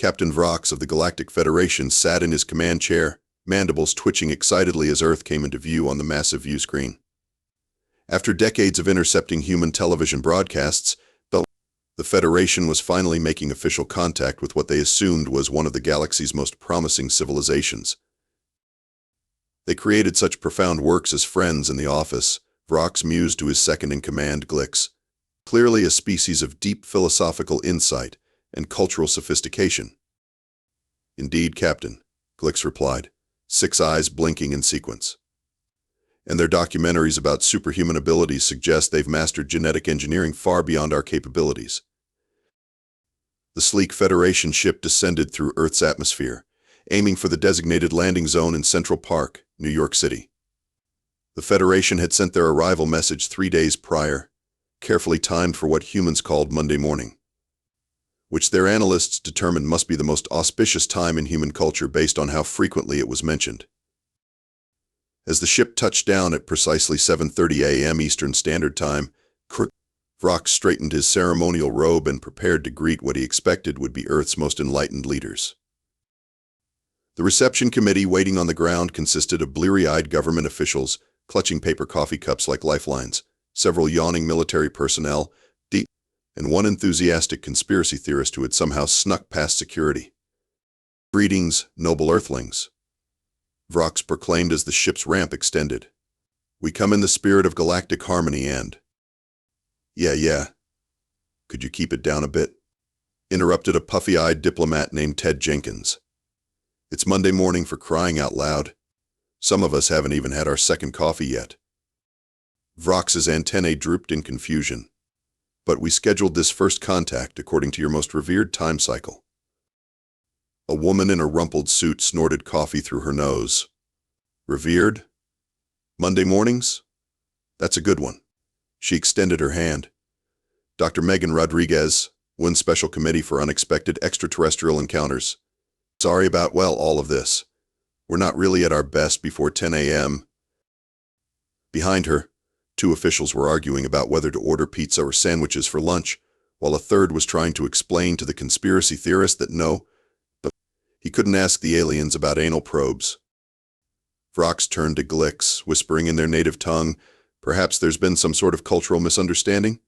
Captain Vrox of the Galactic Federation sat in his command chair, mandibles twitching excitedly as Earth came into view on the massive view screen. After decades of intercepting human television broadcasts, the Federation was finally making official contact with what they assumed was one of the galaxy's most promising civilizations. They created such profound works as Friends and The Office, Vrox mused to his second-in-command, Glix, clearly a species of deep philosophical insight and cultural sophistication. Indeed, Captain, Glix replied, 6 eyes blinking in sequence. And their documentaries about superhuman abilities suggest they've mastered genetic engineering far beyond our capabilities. The sleek Federation ship descended through Earth's atmosphere, aiming for the designated landing zone in Central Park, New York City. The Federation had sent their arrival message 3 days prior, carefully timed for what humans called Monday morning, which their analysts determined must be the most auspicious time in human culture based on how frequently it was mentioned. As the ship touched down at precisely 7:30 a.m. Eastern Standard Time, Vrox straightened his ceremonial robe and prepared to greet what he expected would be Earth's most enlightened leaders. The reception committee waiting on the ground consisted of bleary-eyed government officials, clutching paper coffee cups like lifelines, several yawning military personnel, and one enthusiastic conspiracy theorist who had somehow snuck past security. "Greetings, noble Earthlings," Vrox proclaimed as the ship's ramp extended. "We come in the spirit of galactic harmony and—" Yeah. Could you keep it down a bit?" interrupted a puffy-eyed diplomat named Ted Jenkins. "It's Monday morning, for crying out loud. Some of us haven't even had our second coffee yet." Vrox's antennae drooped in confusion. "But we scheduled this first contact according to your most revered time cycle." A woman in a rumpled suit snorted coffee through her nose. "Revered? Monday mornings? That's a good one." She extended her hand. "Dr. Megan Rodriguez, UN Special Committee for Unexpected Extraterrestrial Encounters. Sorry about, all of this. We're not really at our best before 10 a.m. Behind her, 2 officials were arguing about whether to order pizza or sandwiches for lunch, while a third was trying to explain to the conspiracy theorist that but he couldn't ask the aliens about anal probes. Vrox turned to Glix, whispering in their native tongue, "Perhaps there's been some sort of cultural misunderstanding?"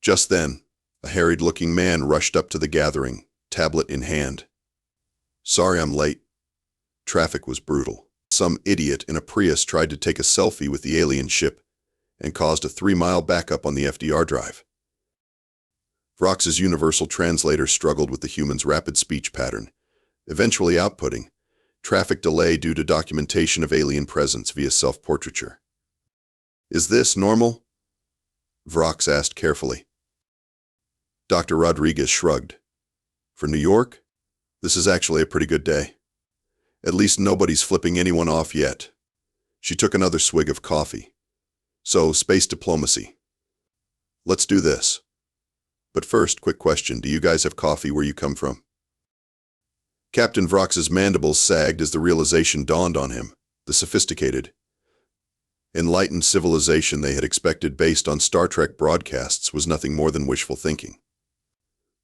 Just then, a harried-looking man rushed up to the gathering, tablet in hand. "Sorry I'm late. Traffic was brutal. Some idiot in a Prius tried to take a selfie with the alien ship and caused a 3-mile backup on the FDR drive." Vrox's universal translator struggled with the human's rapid speech pattern, eventually outputting, "Traffic delay due to documentation of alien presence via self-portraiture." "Is this normal?" Vrox asked carefully. Dr. Rodriguez shrugged. "For New York, this is actually a pretty good day. At least nobody's flipping anyone off yet." She took another swig of coffee. "So, space diplomacy. Let's do this. But first, quick question. Do you guys have coffee where you come from?" Captain Vrox's mandibles sagged as the realization dawned on him. The sophisticated, enlightened civilization they had expected based on Star Trek broadcasts was nothing more than wishful thinking.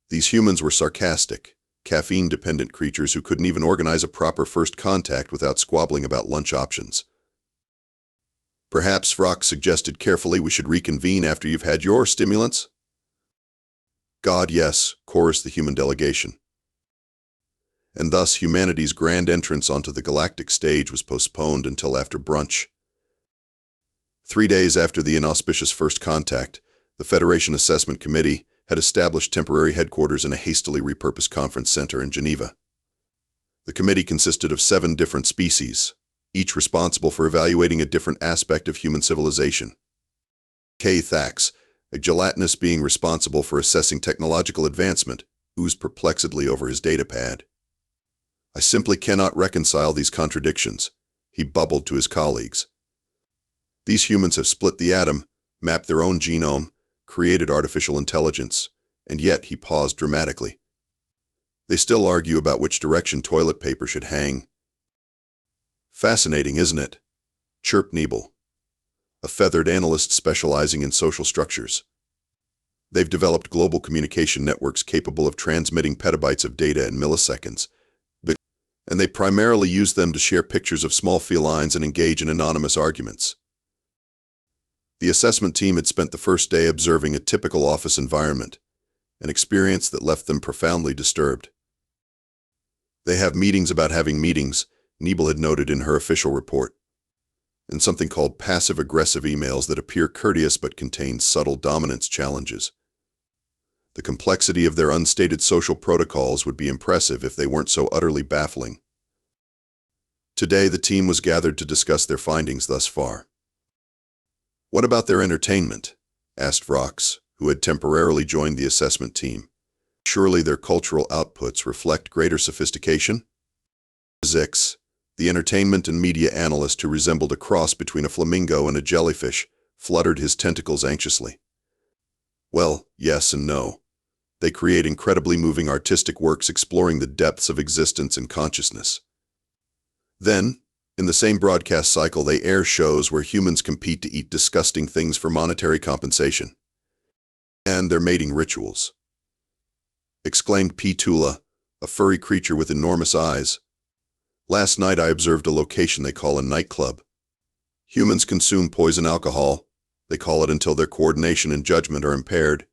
These humans were sarcastic, caffeine-dependent creatures who couldn't even organize a proper first contact without squabbling about lunch options. "Perhaps," Vrox suggested carefully, "we should reconvene after you've had your stimulants?" "God, yes," chorused the human delegation. And thus humanity's grand entrance onto the galactic stage was postponed until after brunch. 3 days after the inauspicious first contact, the Federation Assessment Committee had established temporary headquarters in a hastily repurposed conference center in Geneva. The committee consisted of 7 different species, each responsible for evaluating a different aspect of human civilization. Thax, a gelatinous being responsible for assessing technological advancement, oozed perplexedly over his datapad. "I simply cannot reconcile these contradictions," he bubbled to his colleagues. "These humans have split the atom, mapped their own genome, created artificial intelligence, and yet," he paused dramatically, "they still argue about which direction toilet paper should hang." "Fascinating, isn't it?" chirped Nebel, a feathered analyst specializing in social structures. They've developed global communication networks capable of transmitting petabytes of data in milliseconds, and they primarily use them to share pictures of small felines and engage in anonymous arguments. The assessment team had spent the first day observing a typical office environment, an experience that left them profoundly disturbed. They have meetings about having meetings, Nebel had noted in her official report, and something called passive-aggressive emails that appear courteous but contain subtle dominance challenges. The complexity of their unstated social protocols would be impressive if they weren't so utterly baffling. Today, the team was gathered to discuss their findings thus far. "What about their entertainment?" asked Vrox, who had temporarily joined the assessment team. "Surely their cultural outputs reflect greater sophistication?" Zix, the entertainment and media analyst who resembled a cross between a flamingo and a jellyfish, fluttered his tentacles anxiously. "Well, yes and no. They create incredibly moving artistic works exploring the depths of existence and consciousness. Then, in the same broadcast cycle, they air shows where humans compete to eat disgusting things for monetary compensation. And their mating rituals," exclaimed P. Tula, a furry creature with enormous eyes. "Last night I observed a location they call a nightclub. Humans consume poison alcohol, they call it until their coordination and judgment are impaired,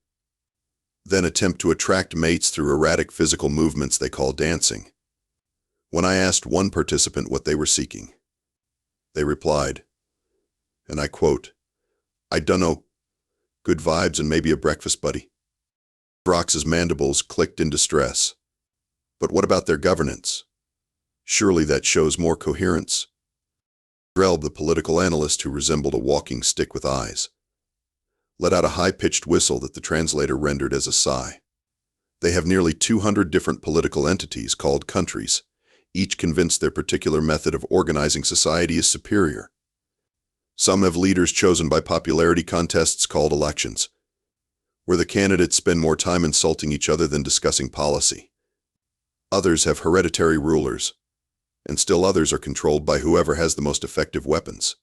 then attempt to attract mates through erratic physical movements they call dancing. When I asked one participant what they were seeking, they replied, and I quote, 'I dunno, good vibes and maybe a breakfast buddy.'" Vrox's mandibles clicked in distress. "But what about their governance? Surely that shows more coherence." Drelb, the political analyst who resembled a walking stick with eyes, let out a high-pitched whistle that the translator rendered as a sigh. "They have nearly 200 different political entities called countries, each convinced their particular method of organizing society is superior. Some have leaders chosen by popularity contests called elections, where the candidates spend more time insulting each other than discussing policy. Others have hereditary rulers, and still others are controlled by whoever has the most effective weapons.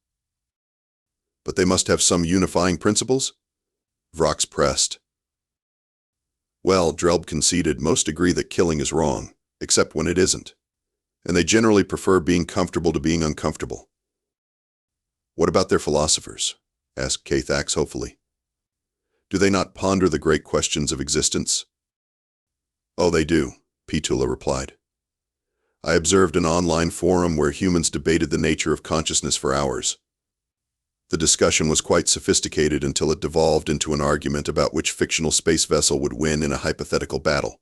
But they must have some unifying principles?" Vrox pressed. "Well," Drelb conceded, "most agree that killing is wrong, except when it isn't. And they generally prefer being comfortable to being uncomfortable." "What about their philosophers?" asked Kathax hopefully. "Do they not ponder the great questions of existence?" "Oh, they do," Petula replied. "I observed an online forum where humans debated the nature of consciousness for hours. The discussion was quite sophisticated until it devolved into an argument about which fictional space vessel would win in a hypothetical battle."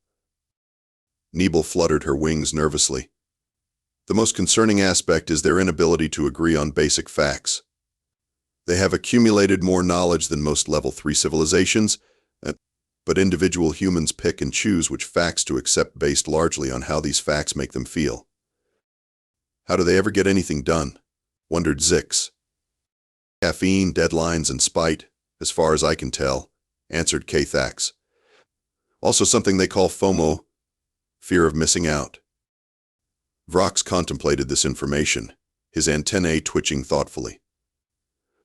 Nebel fluttered her wings nervously. "The most concerning aspect is their inability to agree on basic facts. They have accumulated more knowledge than most Level 3 civilizations, but individual humans pick and choose which facts to accept based largely on how these facts make them feel." "How do they ever get anything done?" wondered Zix. "Caffeine, deadlines, and spite, as far as I can tell," answered Kathax. "Also something they call FOMO, fear of missing out." Vrox contemplated this information, his antennae twitching thoughtfully.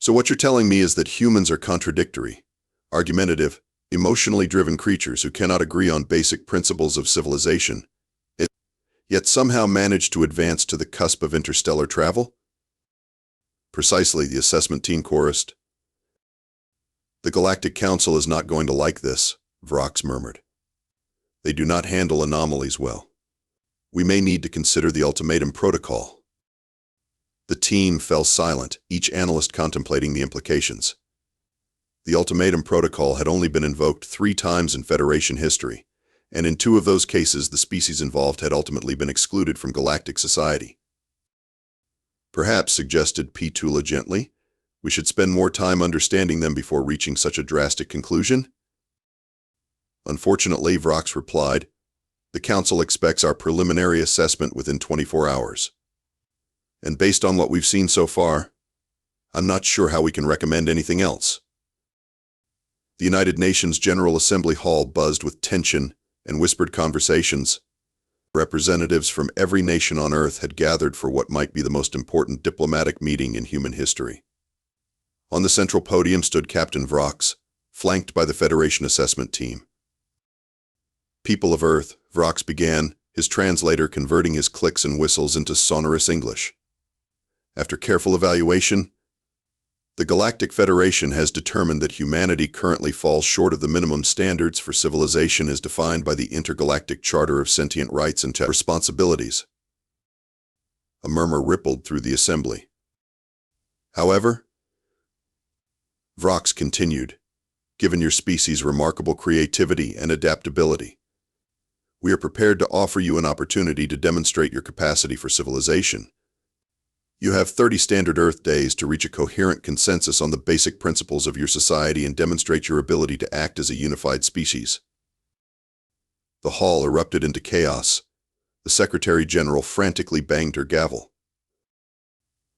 "So what you're telling me is that humans are contradictory, argumentative, emotionally driven creatures who cannot agree on basic principles of civilization, yet somehow manage to advance to the cusp of interstellar travel?" "Precisely," the assessment team chorused. "The Galactic Council is not going to like this," Vrox murmured. "They do not handle anomalies well. We may need to consider the ultimatum protocol." The team fell silent, each analyst contemplating the implications. The ultimatum protocol had only been invoked 3 times in Federation history, and in 2 of those cases the species involved had ultimately been excluded from galactic society. "Perhaps," suggested Petula gently, "we should spend more time understanding them before reaching such a drastic conclusion?" "Unfortunately," Vrox replied, "the Council expects our preliminary assessment within 24 hours. And based on what we've seen so far, I'm not sure how we can recommend anything else." The United Nations General Assembly Hall buzzed with tension and whispered conversations. Representatives from every nation on Earth had gathered for what might be the most important diplomatic meeting in human history. On the central podium stood Captain Vrox, flanked by the Federation assessment team. "People of Earth," Vrox began, his translator converting his clicks and whistles into sonorous English. "After careful evaluation, the Galactic Federation has determined that humanity currently falls short of the minimum standards for civilization as defined by the Intergalactic Charter of Sentient Rights and Responsibilities." A murmur rippled through the assembly. "However," Vrox continued, "given your species' remarkable creativity and adaptability, we are prepared to offer you an opportunity to demonstrate your capacity for civilization. You have 30 standard Earth days to reach a coherent consensus on the basic principles of your society and demonstrate your ability to act as a unified species." The hall erupted into chaos. The Secretary General frantically banged her gavel.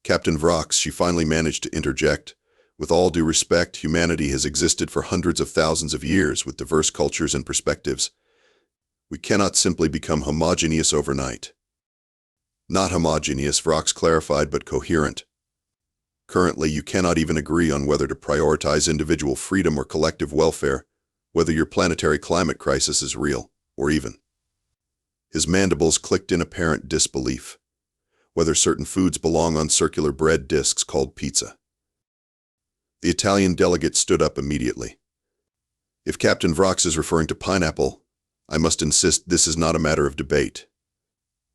"Captain Vrox," she finally managed to interject, "with all due respect, humanity has existed for hundreds of thousands of years with diverse cultures and perspectives. We cannot simply become homogeneous overnight." "Not homogeneous," Vrox clarified, "but coherent. Currently, you cannot even agree on whether to prioritize individual freedom or collective welfare, whether your planetary climate crisis is real, or even—" His mandibles clicked in apparent disbelief. "Whether certain foods belong on circular bread discs called pizza." The Italian delegate stood up immediately. "If Captain Vrox is referring to pineapple, I must insist this is not a matter of debate.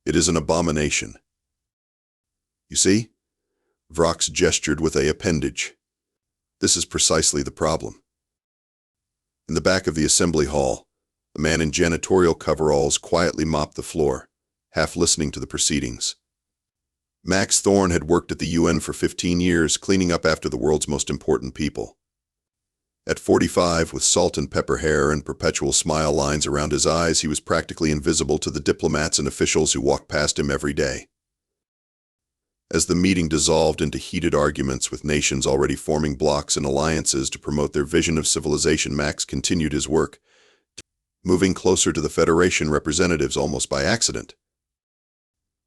It is an abomination." "You see?" Vrox gestured with an appendage. "This is precisely the problem." In the back of the assembly hall, the man in janitorial coveralls quietly mopped the floor, half listening to the proceedings. Max Thorne had worked at the UN for 15 years, cleaning up after the world's most important people. At 45, with salt and pepper hair and perpetual smile lines around his eyes, he was practically invisible to the diplomats and officials who walked past him every day. As the meeting dissolved into heated arguments with nations already forming blocs and alliances to promote their vision of civilization, Max continued his work, moving closer to the Federation representatives almost by accident.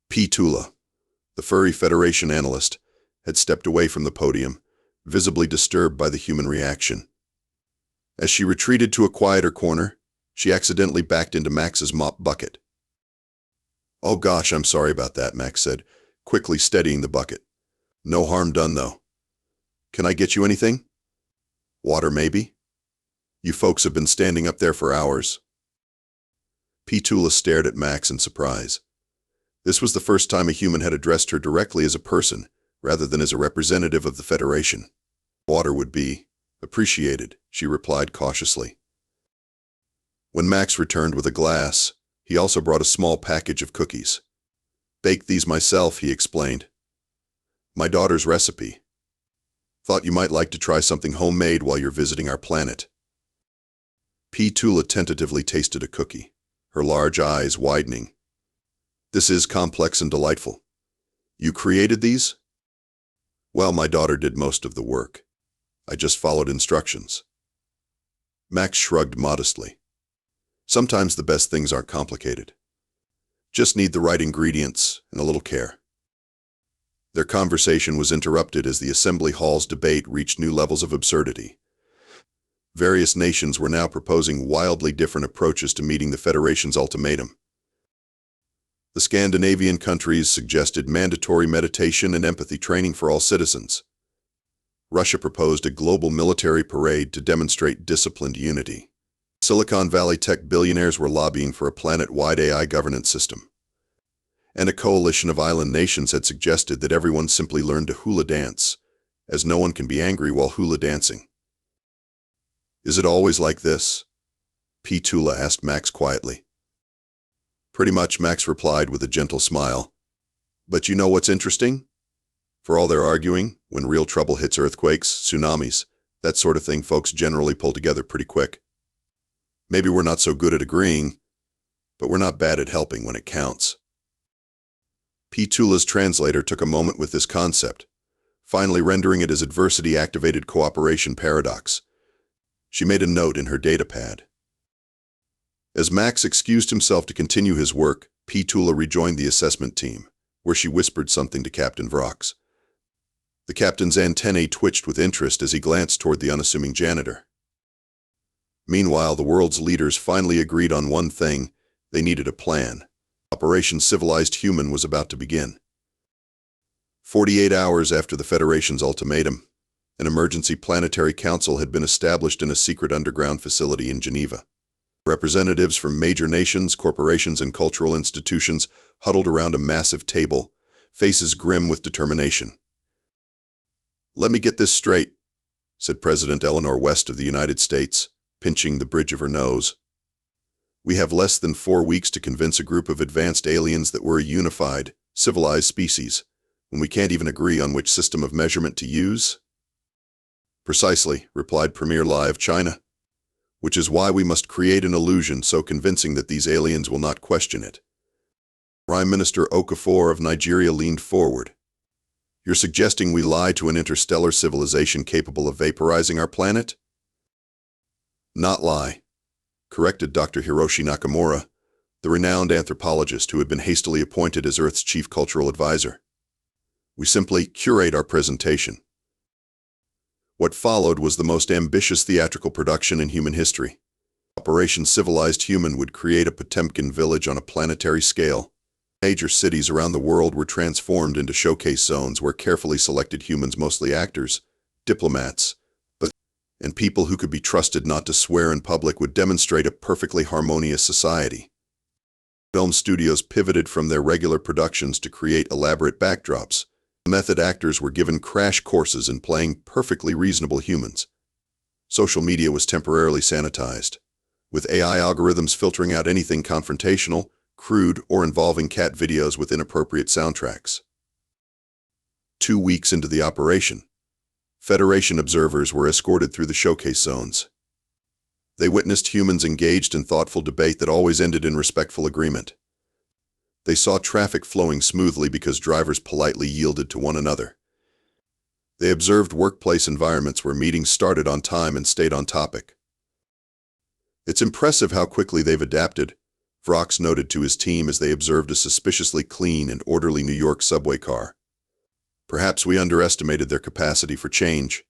P. Tula, the furry Federation analyst, had stepped away from the podium, visibly disturbed by the human reaction. As she retreated to a quieter corner, she accidentally backed into Max's mop bucket. "Oh gosh, I'm sorry about that," Max said, quickly steadying the bucket. "No harm done, though. Can I get you anything? Water, maybe? You folks have been standing up there for hours." Petula stared at Max in surprise. This was the first time a human had addressed her directly as a person, rather than as a representative of the Federation. "Water would be appreciated," she replied cautiously. When Max returned with a glass, he also brought a small package of cookies. "Baked these myself," he explained. "My daughter's recipe. Thought you might like to try something homemade while you're visiting our planet." P. Tula tentatively tasted a cookie, her large eyes widening. "This is complex and delightful. You created these?" "Well, my daughter did most of the work. I just followed instructions." Max shrugged modestly. "Sometimes the best things aren't complicated. Just need the right ingredients and a little care." Their conversation was interrupted as the assembly hall's debate reached new levels of absurdity. Various nations were now proposing wildly different approaches to meeting the Federation's ultimatum. The Scandinavian countries suggested mandatory meditation and empathy training for all citizens. Russia proposed a global military parade to demonstrate disciplined unity. Silicon Valley tech billionaires were lobbying for a planet-wide AI governance system. And a coalition of island nations had suggested that everyone simply learn to hula dance, as no one can be angry while hula dancing. "Is it always like this?" P. Tula asked Max quietly. "Pretty much," Max replied with a gentle smile. "But you know what's interesting? For all their arguing, when real trouble hits, earthquakes, tsunamis, that sort of thing, folks generally pull together pretty quick. Maybe we're not so good at agreeing, but we're not bad at helping when it counts." P. Tula's translator took a moment with this concept, finally rendering it as adversity-activated cooperation paradox. She made a note in her datapad. As Max excused himself to continue his work, P. Tula rejoined the assessment team, where she whispered something to Captain Vrox. The captain's antennae twitched with interest as he glanced toward the unassuming janitor. Meanwhile, the world's leaders finally agreed on one thing: they needed a plan. Operation Civilized Human was about to begin. 48 hours after the Federation's ultimatum, an emergency planetary council had been established in a secret underground facility in Geneva. Representatives from major nations, corporations, and cultural institutions huddled around a massive table, faces grim with determination. "Let me get this straight," said President Eleanor West of the United States, pinching the bridge of her nose. "We have less than 4 weeks to convince a group of advanced aliens that we're a unified, civilized species, when we can't even agree on which system of measurement to use?" "Precisely," replied Premier Lai of China. "Which is why we must create an illusion so convincing that these aliens will not question it." Prime Minister Okafor of Nigeria leaned forward. "You're suggesting we lie to an interstellar civilization capable of vaporizing our planet?" "Not lie," corrected Dr. Hiroshi Nakamura, the renowned anthropologist who had been hastily appointed as Earth's chief cultural advisor. "We simply curate our presentation." What followed was the most ambitious theatrical production in human history. Operation Civilized Human would create a Potemkin village on a planetary scale. Major cities around the world were transformed into showcase zones where carefully selected humans, mostly actors, diplomats, and people who could be trusted not to swear in public, would demonstrate a perfectly harmonious society. Film studios pivoted from their regular productions to create elaborate backdrops. Method actors were given crash courses in playing perfectly reasonable humans. Social media was temporarily sanitized, with AI algorithms filtering out anything confrontational, crude, or involving cat videos with inappropriate soundtracks. 2 weeks into the operation, Federation observers were escorted through the showcase zones. They witnessed humans engaged in thoughtful debate that always ended in respectful agreement. They saw traffic flowing smoothly because drivers politely yielded to one another. They observed workplace environments where meetings started on time and stayed on topic. "It's impressive how quickly they've adapted," Vrox noted to his team as they observed a suspiciously clean and orderly New York subway car. "Perhaps we underestimated their capacity for change."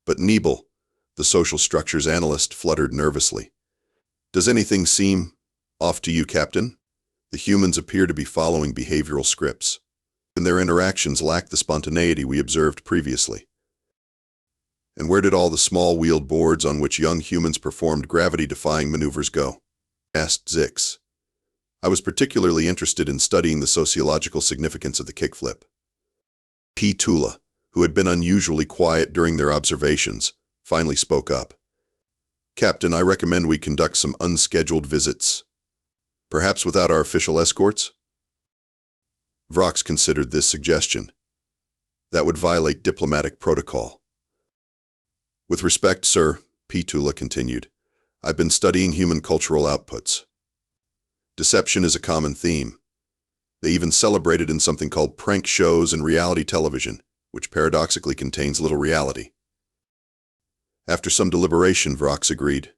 But Nebel, the social structures analyst, fluttered nervously. "Does anything seem off to you, Captain? The humans appear to be following behavioral scripts, and their interactions lack the spontaneity we observed previously." "And where did all the small-wheeled boards on which young humans performed gravity-defying maneuvers go?" asked Zix. "I was particularly interested in studying the sociological significance of the kickflip." P. Tula, who had been unusually quiet during their observations, finally spoke up. "Captain, I recommend we conduct some unscheduled visits. Perhaps without our official escorts?" Vrox considered this suggestion. "That would violate diplomatic protocol." "With respect, sir," P. Tula continued, "I've been studying human cultural outputs. Deception is a common theme. They even celebrate it in something called prank shows and reality television, which paradoxically contains little reality." After some deliberation, Vrox agreed.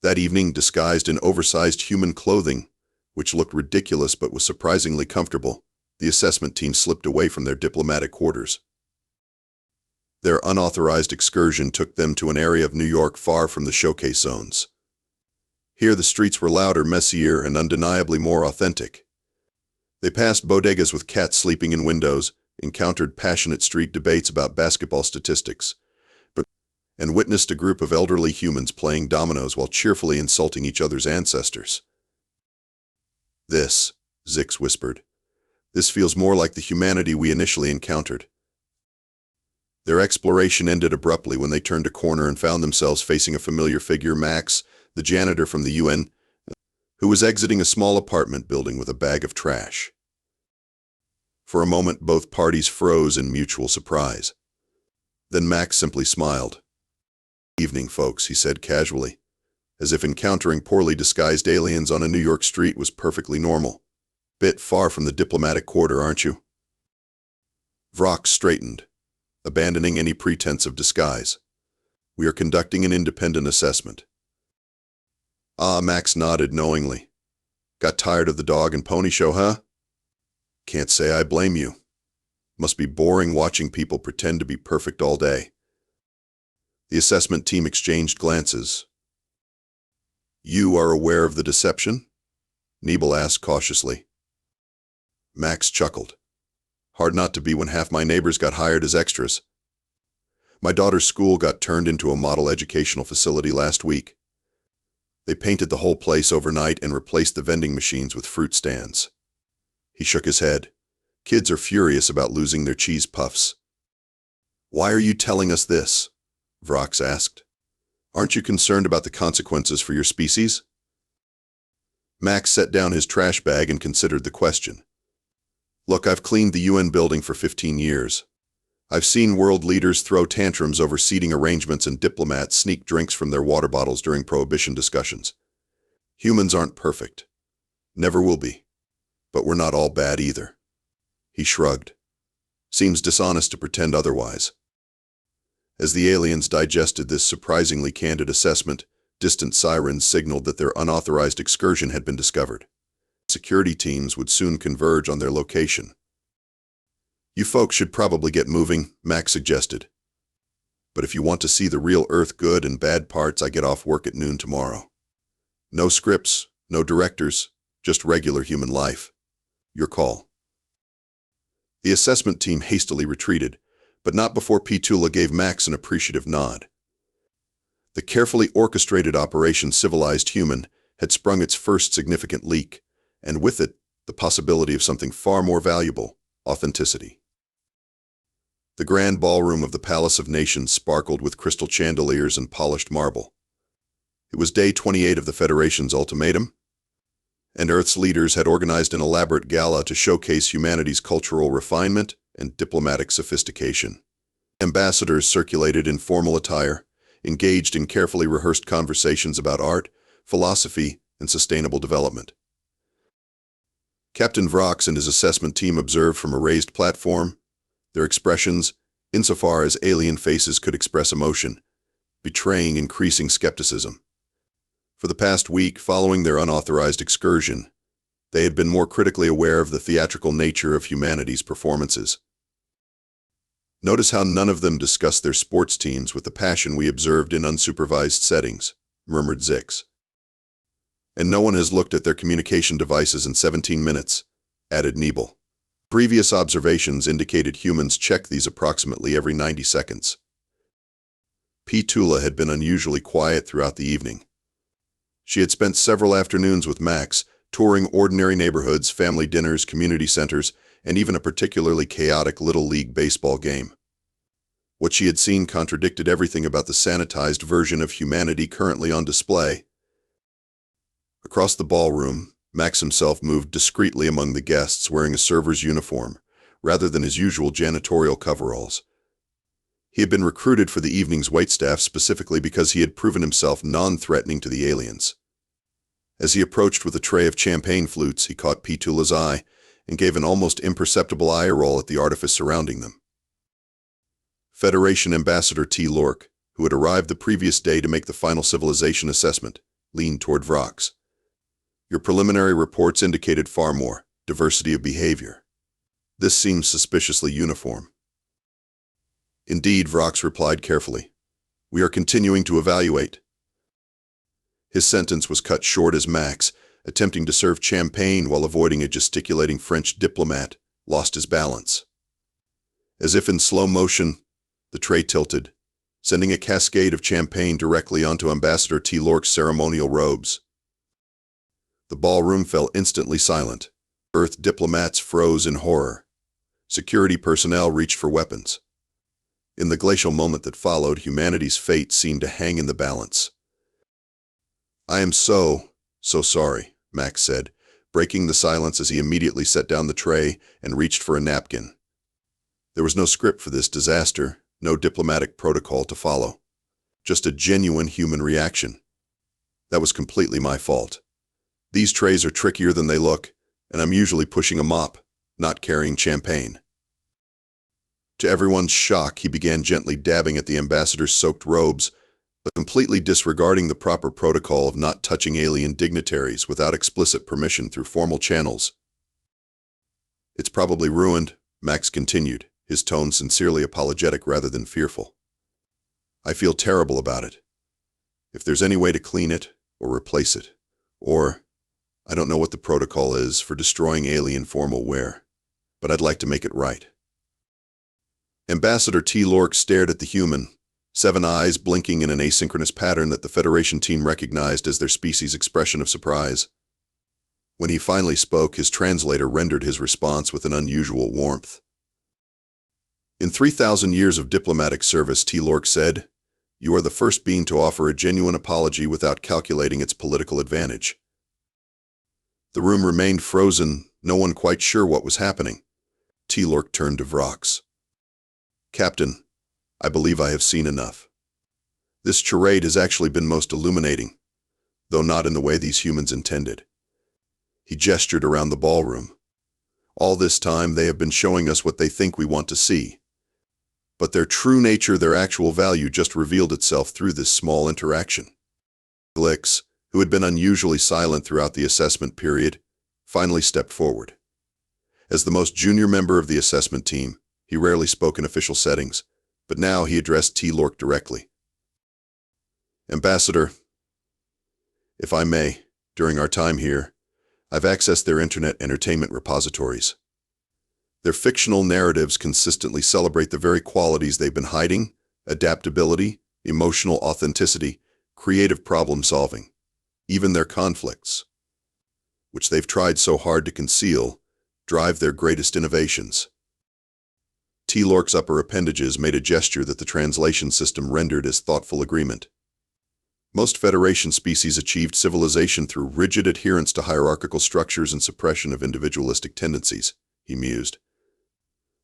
That evening, disguised in oversized human clothing, which looked ridiculous but was surprisingly comfortable, the assessment team slipped away from their diplomatic quarters. Their unauthorized excursion took them to an area of New York far from the showcase zones. Here the streets were louder, messier, and undeniably more authentic. They passed bodegas with cats sleeping in windows, encountered passionate street debates about basketball statistics, and witnessed a group of elderly humans playing dominoes while cheerfully insulting each other's ancestors. "This," Zix whispered, "this feels more like the humanity we initially encountered." Their exploration ended abruptly when they turned a corner and found themselves facing a familiar figure, Max, the janitor from the UN, who was exiting a small apartment building with a bag of trash. For a moment, both parties froze in mutual surprise. Then Max simply smiled. "Evening, folks," he said casually, as if encountering poorly disguised aliens on a New York street was perfectly normal. "Bit far from the diplomatic quarter, aren't you?" Vrox straightened, abandoning any pretense of disguise. "We are conducting an independent assessment." "Ah," Max nodded knowingly. "Got tired of the dog and pony show, huh?" "Can't say I blame you. Must be boring watching people pretend to be perfect all day." The assessment team exchanged glances. "You are aware of the deception?" Nebel asked cautiously. Max chuckled. "Hard not to be when half my neighbors got hired as extras. My daughter's school got turned into a model educational facility last week. They painted the whole place overnight and replaced the vending machines with fruit stands." He shook his head. "Kids are furious about losing their cheese puffs." "Why are you telling us this?" Vrox asked. "Aren't you concerned about the consequences for your species?" Max set down his trash bag and considered the question. "Look, I've cleaned the UN building for 15 years. I've seen world leaders throw tantrums over seating arrangements and diplomats sneak drinks from their water bottles during prohibition discussions. Humans aren't perfect. Never will be. But we're not all bad either." He shrugged. "Seems dishonest to pretend otherwise." As the aliens digested this surprisingly candid assessment, distant sirens signaled that their unauthorized excursion had been discovered. Security teams would soon converge on their location. "You folks should probably get moving," Max suggested. "But if you want to see the real Earth good and bad parts, I get off work at noon tomorrow. No scripts, no directors, just regular human life. Your call." The assessment team hastily retreated, but not before Petula gave Max an appreciative nod. The carefully orchestrated Operation Civilized Human had sprung its first significant leak, and with it, the possibility of something far more valuable: authenticity. The grand ballroom of the Palace of Nations sparkled with crystal chandeliers and polished marble. It was day 28 of the Federation's ultimatum, and Earth's leaders had organized an elaborate gala to showcase humanity's cultural refinement and diplomatic sophistication. Ambassadors circulated in formal attire, engaged in carefully rehearsed conversations about art, philosophy, and sustainable development. Captain Vrox and his assessment team observed from a raised platform, their expressions, insofar as alien faces could express emotion, betraying increasing skepticism. For the past week, following their unauthorized excursion, they had been more critically aware of the theatrical nature of humanity's performances. "Notice how none of them discussed their sports teams with the passion we observed in unsupervised settings," murmured Zix. "And no one has looked at their communication devices in 17 minutes, added Nebel. Previous observations indicated humans check these approximately every 90 seconds. Petula had been unusually quiet throughout the evening. She had spent several afternoons with Max, touring ordinary neighborhoods, family dinners, community centers, and even a particularly chaotic Little League baseball game. What she had seen contradicted everything about the sanitized version of humanity currently on display. Across the ballroom, Max himself moved discreetly among the guests wearing a server's uniform, rather than his usual janitorial coveralls. He had been recruited for the evening's waitstaff specifically because he had proven himself non-threatening to the aliens. As he approached with a tray of champagne flutes, he caught Petula's eye and gave an almost imperceptible eye roll at the artifice surrounding them. Federation Ambassador T. Lork, who had arrived the previous day to make the final civilization assessment, leaned toward Vrox. "Your preliminary reports indicated far more diversity of behavior. This seems suspiciously uniform." "Indeed," Vrox replied carefully. "We are continuing to evaluate." His sentence was cut short as Max, attempting to serve champagne while avoiding a gesticulating French diplomat, lost his balance. As if in slow motion, the tray tilted, sending a cascade of champagne directly onto Ambassador T. Lork's ceremonial robes. The ballroom fell instantly silent. Earth diplomats froze in horror. Security personnel reached for weapons. In the glacial moment that followed, humanity's fate seemed to hang in the balance. "I am so sorry," Max said, breaking the silence as he immediately set down the tray and reached for a napkin. There was no script for this disaster, no diplomatic protocol to follow. Just a genuine human reaction. That was completely my fault. These trays are trickier than they look, and I'm usually pushing a mop, not carrying champagne. To everyone's shock, he began gently dabbing at the ambassador's soaked robes, but completely disregarding the proper protocol of not touching alien dignitaries without explicit permission through formal channels. "It's probably ruined," Max continued, his tone sincerely apologetic rather than fearful. I feel terrible about it. If there's any way to clean it, or replace it, or I don't know what the protocol is for destroying alien formal wear, but I'd like to make it right. Ambassador T. Lork stared at the human, 7 eyes blinking in an asynchronous pattern that the Federation team recognized as their species' expression of surprise. When he finally spoke, his translator rendered his response with an unusual warmth. In 3,000 years of diplomatic service, T. Lork said, "You are the first being to offer a genuine apology without calculating its political advantage." The room remained frozen, no one quite sure what was happening. T. Lork turned to Vrox. "Captain, I believe I have seen enough. This charade has actually been most illuminating, though not in the way these humans intended." He gestured around the ballroom. "All this time they have been showing us what they think we want to see. But their true nature, their actual value, just revealed itself through this small interaction." Glix, who had been unusually silent throughout the assessment period, finally stepped forward. As the most junior member of the assessment team, he rarely spoke in official settings, but now he addressed T. Lork directly. "Ambassador, if I may, during our time here, I've accessed their internet entertainment repositories. Their fictional narratives consistently celebrate the very qualities they've been hiding: adaptability, emotional authenticity, creative problem-solving, even their conflicts, which they've tried so hard to conceal, drive their greatest innovations." T. Lork's upper appendages made a gesture that the translation system rendered as thoughtful agreement. "Most Federation species achieved civilization through rigid adherence to hierarchical structures and suppression of individualistic tendencies," he mused.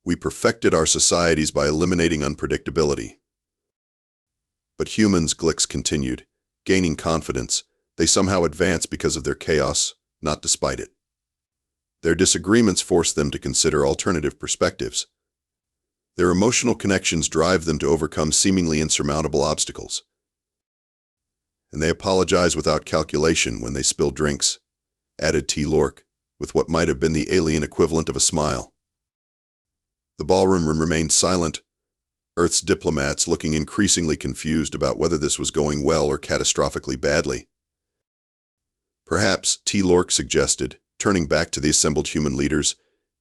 "We perfected our societies by eliminating unpredictability. But humans," Glix continued, "gaining confidence, they somehow advance because of their chaos, not despite it. Their disagreements force them to consider alternative perspectives. Their emotional connections drive them to overcome seemingly insurmountable obstacles. And they apologize without calculation when they spill drinks," added T. Lork, with what might have been the alien equivalent of a smile. The ballroom remained silent, Earth's diplomats looking increasingly confused about whether this was going well or catastrophically badly. "Perhaps," T. Lork suggested, turning back to the assembled human leaders,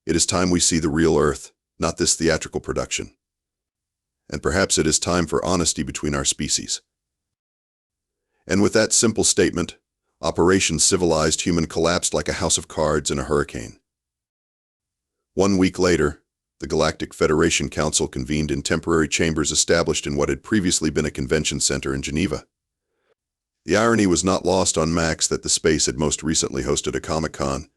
"it is time we see the real Earth, not this theatrical production. And perhaps it is time for honesty between our species." And with that simple statement, Operation Civilized Human collapsed like a house of cards in a hurricane. 1 week later, the Galactic Federation Council convened in temporary chambers established in what had previously been a convention center in Geneva. The irony was not lost on Max that the space had most recently hosted a Comic-Con,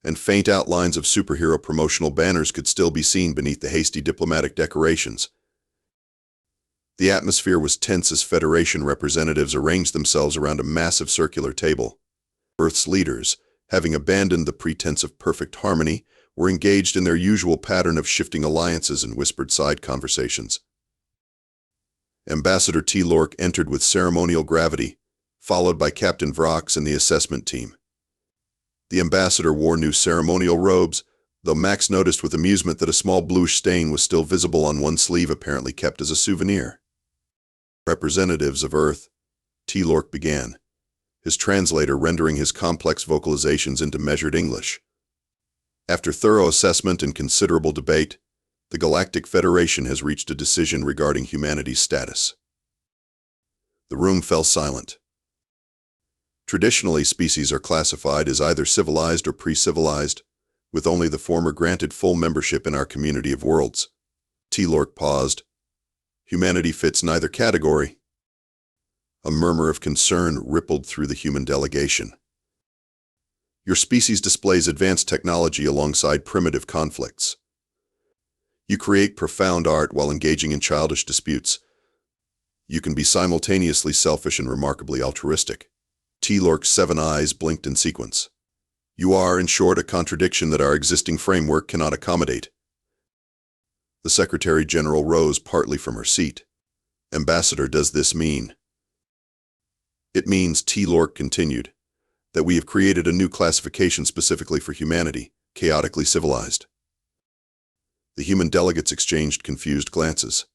and faint outlines of superhero promotional banners could still be seen beneath the hasty diplomatic decorations. The atmosphere was tense as Federation representatives arranged themselves around a massive circular table. Earth's leaders, having abandoned the pretense of perfect harmony, were engaged in their usual pattern of shifting alliances and whispered side conversations. Ambassador T. Lork entered with ceremonial gravity, followed by Captain Vrox and the assessment team. The ambassador wore new ceremonial robes, though Max noticed with amusement that a small bluish stain was still visible on one sleeve, apparently kept as a souvenir. "Representatives of Earth," T. Lork began, his translator rendering his complex vocalizations into measured English. "After thorough assessment and considerable debate, the Galactic Federation has reached a decision regarding humanity's status." The room fell silent. Traditionally, species are classified as either civilized or pre-civilized, with only the former granted full membership in our community of worlds. T. Lork paused. "Humanity fits neither category." A murmur of concern rippled through the human delegation. "Your species displays advanced technology alongside primitive conflicts. You create profound art while engaging in childish disputes. You can be simultaneously selfish and remarkably altruistic." T. Lork's 7 eyes blinked in sequence. "You are, in short, a contradiction that our existing framework cannot accommodate." The Secretary General rose partly from her seat. "Ambassador, does this mean?" "It means," T. Lork continued, "that we have created a new classification specifically for humanity, chaotically civilized." The human delegates exchanged confused glances.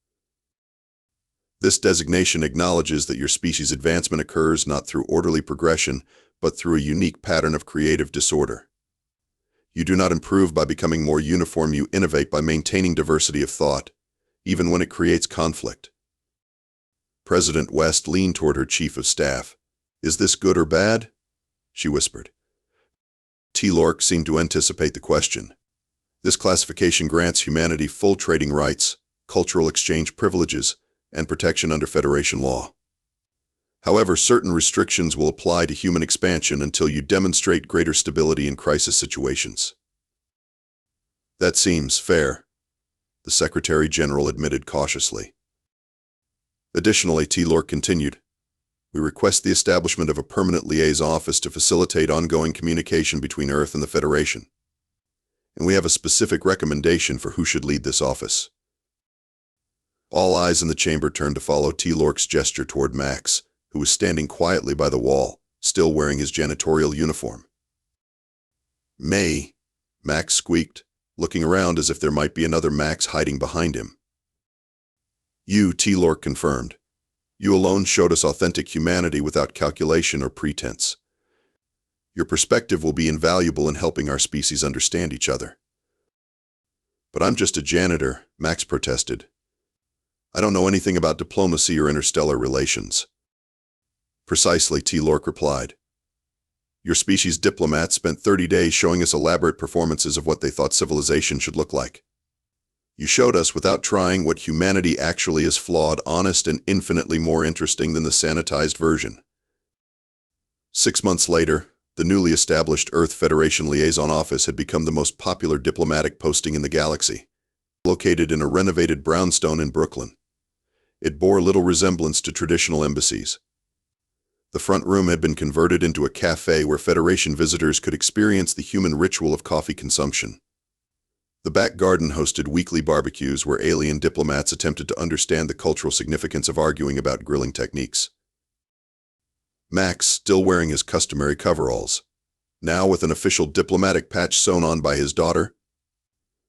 This designation acknowledges that your species' advancement occurs not through orderly progression, but through a unique pattern of creative disorder. You do not improve by becoming more uniform, you innovate by maintaining diversity of thought, even when it creates conflict. President West leaned toward her chief of staff. "Is this good or bad?" she whispered. T-Lork seemed to anticipate the question. "This classification grants humanity full trading rights, cultural exchange privileges, and protection under Federation law. However, certain restrictions will apply to human expansion until you demonstrate greater stability in crisis situations." "That seems fair," the Secretary General admitted cautiously. Additionally, T-Lork continued, "We request the establishment of a permanent liaison office to facilitate ongoing communication between Earth and the Federation. And we have a specific recommendation for who should lead this office." All eyes in the chamber turned to follow T-Lork's gesture toward Max, who was standing quietly by the wall, still wearing his janitorial uniform. "May," Max squeaked, looking around as if there might be another Max hiding behind him. "You," T-Lork confirmed. "You alone showed us authentic humanity without calculation or pretense. Your perspective will be invaluable in helping our species understand each other." "But I'm just a janitor," Max protested. "I don't know anything about diplomacy or interstellar relations." "Precisely," T-Lork replied. "Your species' diplomats spent 30 days showing us elaborate performances of what they thought civilization should look like. You showed us, without trying, what humanity actually is: flawed, honest, and infinitely more interesting than the sanitized version." 6 months later, the newly established Earth Federation Liaison Office had become the most popular diplomatic posting in the galaxy. Located in a renovated brownstone in Brooklyn, it bore little resemblance to traditional embassies. The front room had been converted into a cafe where Federation visitors could experience the human ritual of coffee consumption. The back garden hosted weekly barbecues where alien diplomats attempted to understand the cultural significance of arguing about grilling techniques. Max, still wearing his customary coveralls, now with an official diplomatic patch sewn on by his daughter,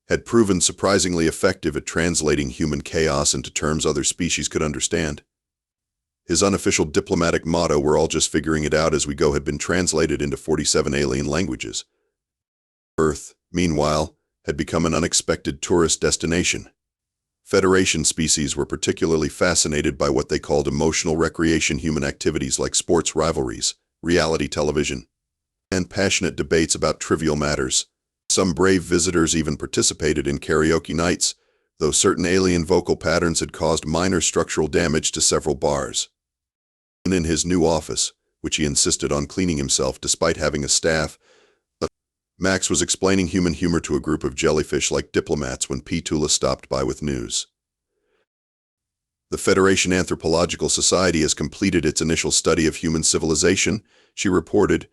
had proven surprisingly effective at translating human chaos into terms other species could understand. His unofficial diplomatic motto, "We're all just figuring it out as we go," had been translated into 47 alien languages. Earth, meanwhile, had become an unexpected tourist destination. Federation species were particularly fascinated by what they called emotional recreation, human activities like sports rivalries, reality television, and passionate debates about trivial matters. Some brave visitors even participated in karaoke nights, though certain alien vocal patterns had caused minor structural damage to several bars. And in his new office, which he insisted on cleaning himself despite having a staff, Max was explaining human humor to a group of jellyfish-like diplomats when P-Tula stopped by with news. "The Federation Anthropological Society has completed its initial study of human civilization," she reported,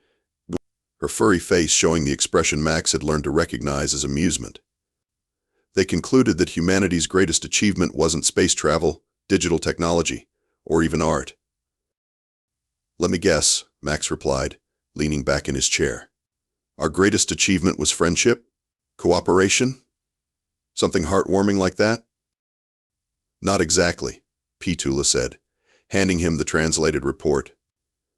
her furry face showing the expression Max had learned to recognize as amusement. "They concluded that humanity's greatest achievement wasn't space travel, digital technology, or even art." "Let me guess," Max replied, leaning back in his chair. "Our greatest achievement was friendship? Cooperation? Something heartwarming like that?" "Not exactly," P-Tula said, handing him the translated report.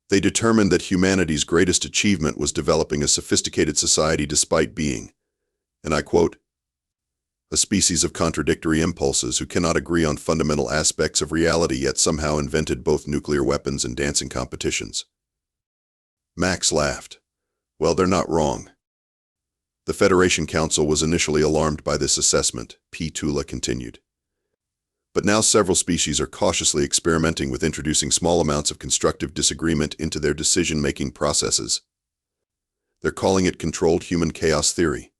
"They determined that humanity's greatest achievement was developing a sophisticated society despite being, and I quote, a species of contradictory impulses who cannot agree on fundamental aspects of reality yet somehow invented both nuclear weapons and dancing competitions." Max laughed. "Well, they're not wrong." "The Federation Council was initially alarmed by this assessment," P-Tula continued. "But now several species are cautiously experimenting with introducing small amounts of constructive disagreement into their decision-making processes. They're calling it controlled human chaos theory."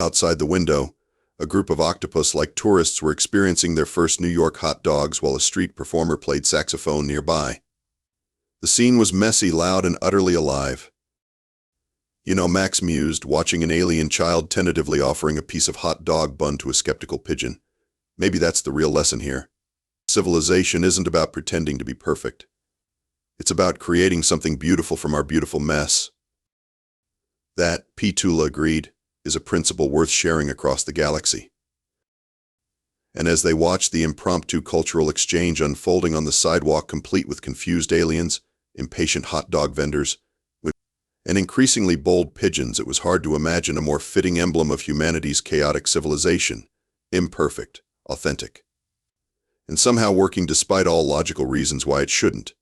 Outside the window, a group of octopus-like tourists were experiencing their first New York hot dogs while a street performer played saxophone nearby. The scene was messy, loud, and utterly alive. "You know," Max mused, watching an alien child tentatively offering a piece of hot dog bun to a skeptical pigeon, "maybe that's the real lesson here. Civilization isn't about pretending to be perfect. It's about creating something beautiful from our beautiful mess." "That," P-Tula agreed, "is a principle worth sharing across the galaxy." And as they watched the impromptu cultural exchange unfolding on the sidewalk, complete with confused aliens, impatient hot dog vendors, and increasingly bold pigeons, it was hard to imagine a more fitting emblem of humanity's chaotic civilization: imperfect, authentic, and somehow working despite all logical reasons why it shouldn't.